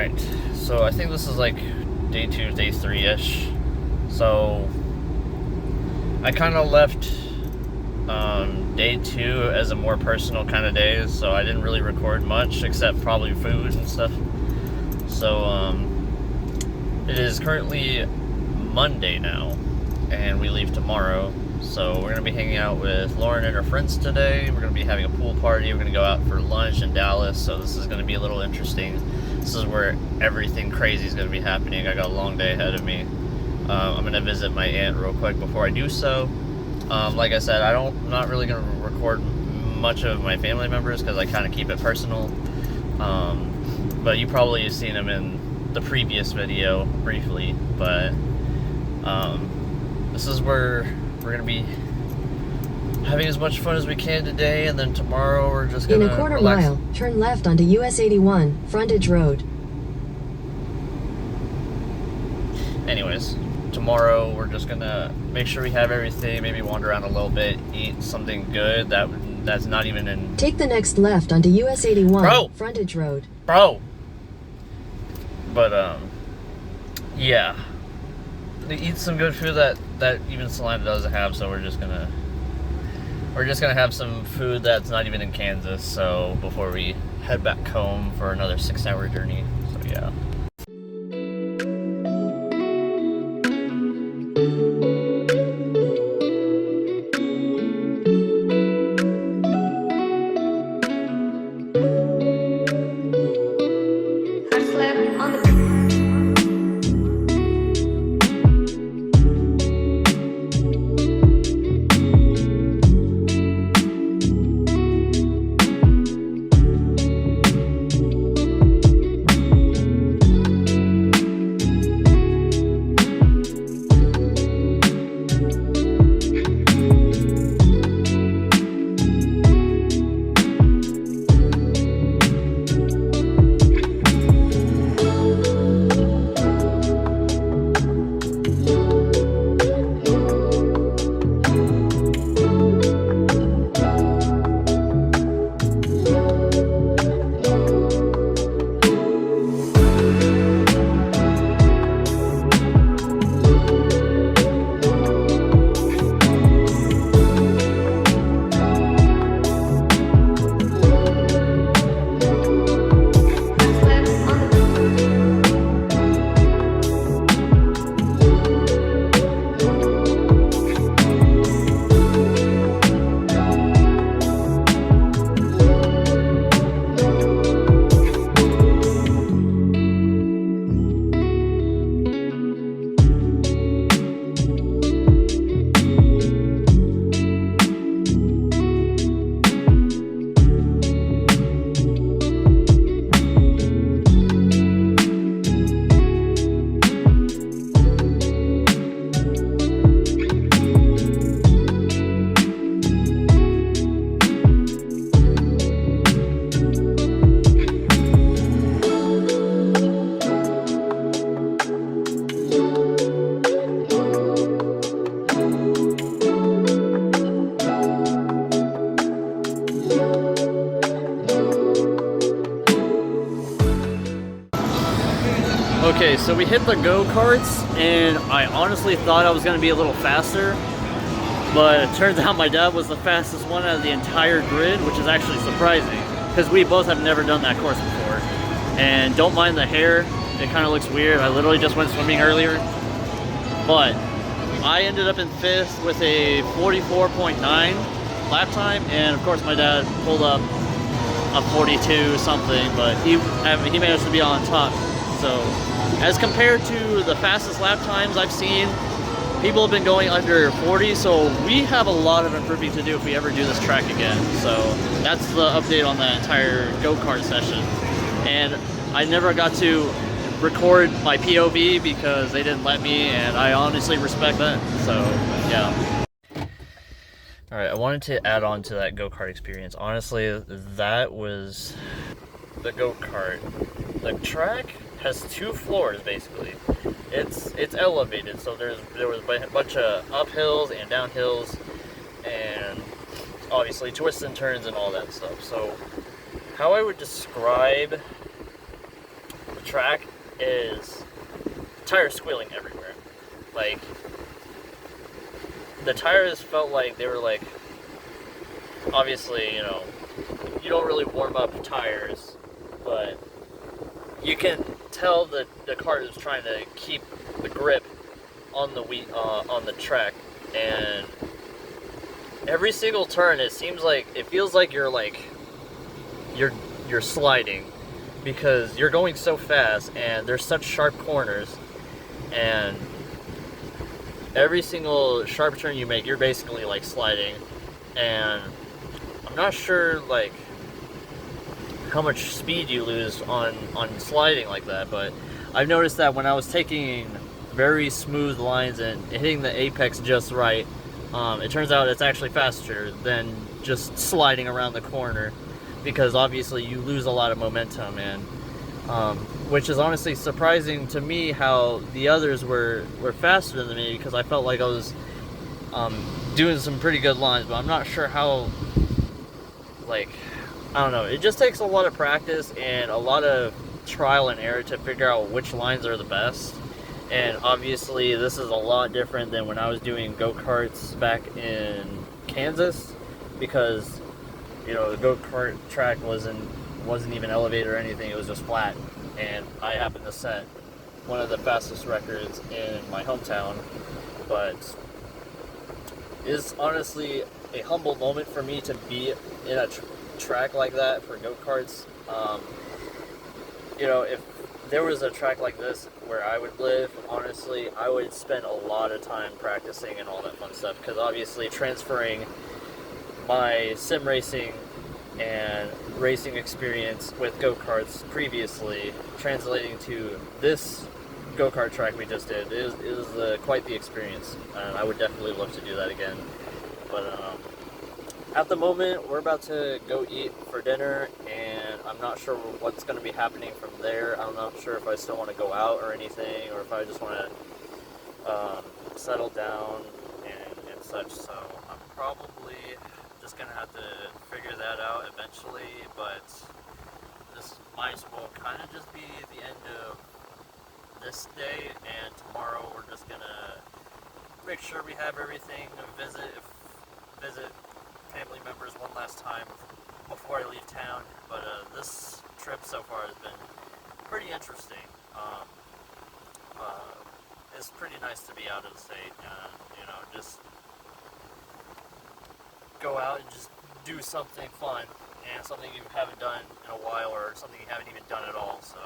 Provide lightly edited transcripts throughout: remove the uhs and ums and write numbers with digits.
Alright, so I think this is like day 2, day 3-ish. So I kind of left day 2 as a more personal kind of day, so I didn't really record much except probably food and stuff. So it is currently Monday now, and we leave tomorrow. So we're going to be hanging out with Lauren and her friends today. We're going to be having a pool party. We're going to go out for lunch in Dallas, so this is going to be a little interesting. This is where everything crazy is going to be happening. I got a long day ahead of me. I'm going to visit my aunt real quick before I do so. Like I said, I'm not really going to record much of my family members because I kind of keep it personal. But you probably have seen them in the previous video briefly. But this is where we're going to be having as much fun as we can today, and then tomorrow we're just going to In a quarter mile, turn left onto US 81, Frontage Road. Anyways, tomorrow we're just going to make sure we have everything, maybe wander around a little bit, eat something good that's not even in... Take the next left onto US 81, Frontage Road. Bro! But, yeah. Eat some good food that even Salina doesn't have, so we're just gonna have some food that's not even in Kansas, so before we head back home for another 6-hour journey. So yeah. Okay, so we hit the Go-Karts, and I honestly thought I was going to be a little faster, but it turns out my dad was the fastest one out of the entire grid, which is actually surprising, because we both have never done that course before. And don't mind the hair, it kind of looks weird. I literally just went swimming earlier, but I ended up in 5th with a 44.9 lap time, and of course my dad pulled up a 42 something, but he managed to be on top. So as compared to the fastest lap times I've seen, people have been going under 40, so we have a lot of improving to do if we ever do this track again. So that's the update on that entire go-kart session. And I never got to record my POV because they didn't let me, and I honestly respect that. So yeah. Alright, I wanted to add on to that go-kart experience. Honestly, that was the go-kart. The track has 2 floors basically. It's elevated, so there was a bunch of uphills and downhills, and obviously twists and turns and all that stuff. So how I would describe the track is tires squealing everywhere. Like, the tires felt like they were like, obviously, you know, you don't really warm up tires, but you can tell that the kart is trying to keep the grip on the track, and every single turn it feels like you're sliding, because you're going so fast and there's such sharp corners, and every single sharp turn you make, you're basically like sliding. And I'm not sure like how much speed you lose on sliding like that, but I've noticed that when I was taking very smooth lines and hitting the apex just right, it turns out it's actually faster than just sliding around the corner, because obviously you lose a lot of momentum, and which is honestly surprising to me how the others were faster than me, because I felt like I was doing some pretty good lines, but I'm not sure how, like, I don't know, it just takes a lot of practice and a lot of trial and error to figure out which lines are the best. And obviously this is a lot different than when I was doing go-karts back in Kansas, because, you know, the go-kart track wasn't even elevated or anything, it was just flat, and I happened to set one of the fastest records in my hometown. But it's honestly a humble moment for me to be in a track like that for go-karts. You know, if there was a track like this where I would live, honestly, I would spend a lot of time practicing and all that fun stuff, because obviously transferring my sim racing and racing experience with go-karts previously, translating to this go-kart track we just did, is quite the experience, and I would definitely love to do that again. But at the moment, we're about to go eat for dinner, and I'm not sure what's going to be happening from there. I'm not sure if I still want to go out or anything, or if I just want to settle down and such. So I'm probably just going to have to figure that out eventually, but this might as well kind of just be the end of this day, and tomorrow we're just going to make sure we have everything, visit family members one last time before I leave town. But this trip so far has been pretty interesting. It's pretty nice to be out of the state, you know, just go out and just do something fun, and something you haven't done in a while, or something you haven't even done at all. So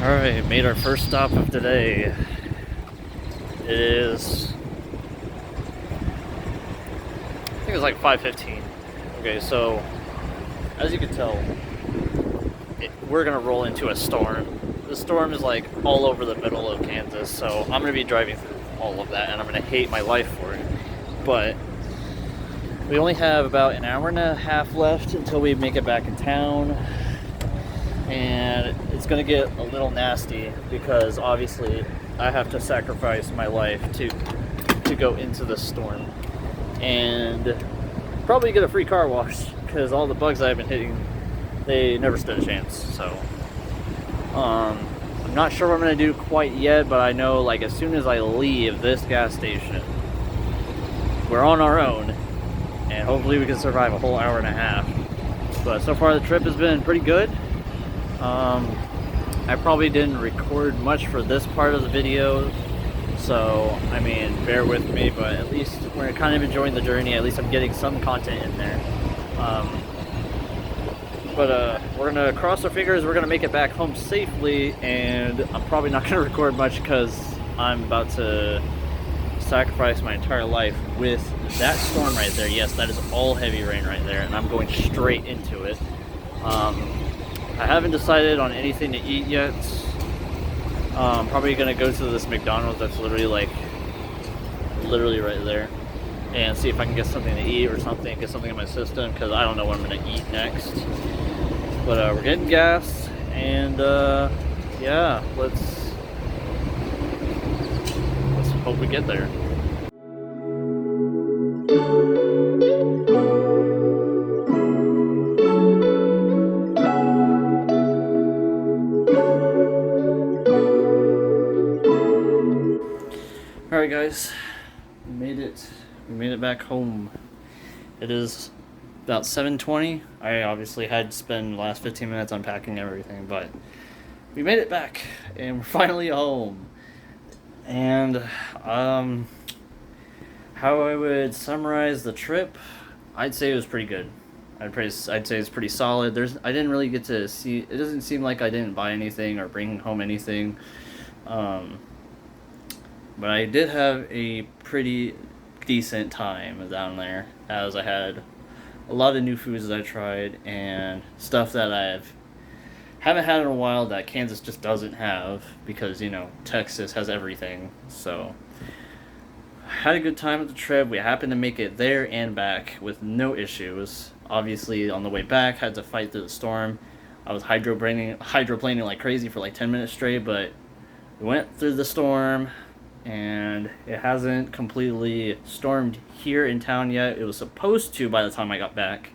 alright, made our first stop of the day. It is, I think it's like 5:15. Okay, so as you can tell, we're gonna roll into a storm. The storm is like all over the middle of Kansas, so I'm gonna be driving through all of that, and I'm gonna hate my life for it. But we only have about an hour and a half left until we make it back in town, and it's gonna get a little nasty, because obviously I have to sacrifice my life to go into the storm, and probably get a free car wash, because all the bugs I've been hitting, they never stood a chance. So I'm not sure what I'm gonna do quite yet, but I know, like, as soon as I leave this gas station, we're on our own, and hopefully we can survive a whole hour and a half. But so far the trip has been pretty good. I probably didn't record much for this part of the video, so I mean, bear with me, but at least we're kind of enjoying the journey. At least I'm getting some content in there. But we're gonna cross our fingers, we're gonna make it back home safely, and I'm probably not gonna record much because I'm about to sacrifice my entire life with that storm right there. Yes, that is all heavy rain right there, and I'm going straight into it. I haven't decided on anything to eat yet. I'm probably gonna go to this McDonald's that's literally right there, and see if I can get something to eat or something, get something in my system, because I don't know what I'm gonna eat next. But we're getting gas, and yeah, let's hope we get there. Alright guys, we made it back home. It is about 7:20. I obviously had to spend the last 15 minutes unpacking everything, but we made it back and we're finally home. And how I would summarize the trip, I'd say it was pretty good. I'd say it's pretty solid. I didn't really get to see, it doesn't seem like I didn't buy anything or bring home anything. But I did have a pretty decent time down there, as I had a lot of new foods that I tried and stuff that haven't had in a while that Kansas just doesn't have, because, you know, Texas has everything. So had a good time at the trip. We happened to make it there and back with no issues. Obviously on the way back had to fight through the storm. I was hydroplaning like crazy for like 10 minutes straight, but we went through the storm. And it hasn't completely stormed here in town yet. It was supposed to by the time I got back,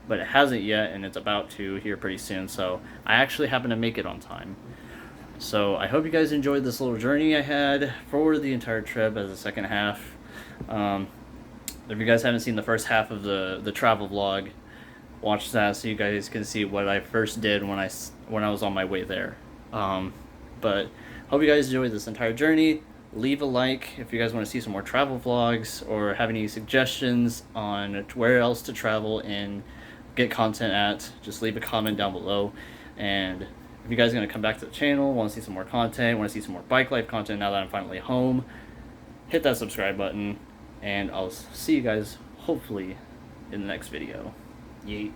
but it hasn't yet, and it's about to here pretty soon. So I actually happened to make it on time. So I hope you guys enjoyed this little journey I had for the entire trip as a second half. If you guys haven't seen the first half of the travel vlog, watch that so you guys can see what I first did when I was on my way there. But hope you guys enjoyed this entire journey. Leave a like if you guys want to see some more travel vlogs or have any suggestions on where else to travel and get content at. Just leave a comment down below. And if you guys are going to come back to the channel, want to see some more content, want to see some more bike life content now that I'm finally home, hit that subscribe button, and I'll see you guys hopefully in the next video. Yeet.